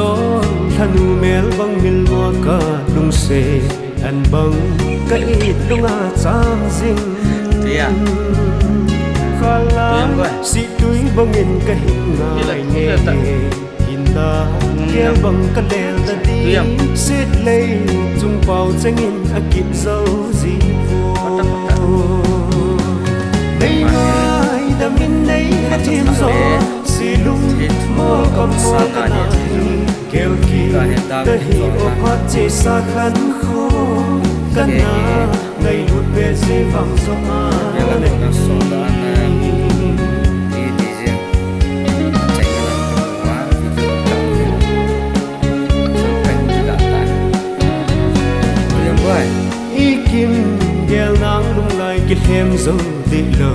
gió thanu mel bang mil mua cả lung se an bang ka ít lung a cham zing khala si tui bang in ka hin ngai nghe hin da kel bang ka lel da di sit lei chung pau chang in a kip zo zi vo nei ngai da min nei ha tim zo si lung mo kom mo ka na kêu kỳ ta hi ô phát chế xa khăn khô căn na ngày lụt về dễ vòng gió mà ý kim gheo nắng lung lại kết hem dấu tị lờ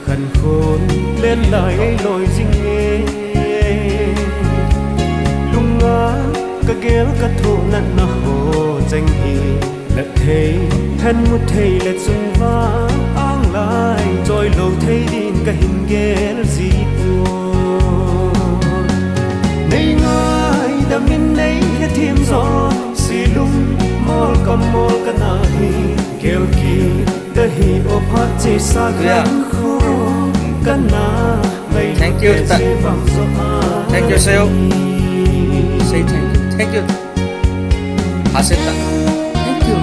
khăn khôn lên lại ấy lối dinh nghe lung ngã cả ghé cả thô nát na hồ danh hi lệ thấy thân một thầy lệ xuân vã áng lại rồi lâu thấy đi cả hình ghé gì buồn nay ngay đã min nay đã thêm gió xì lung mol cầm mol cả na hi kêu kỳ đã hi ô phát chế xa gần khô cả na ngày thank you thank you sale say thank you Hasita thank you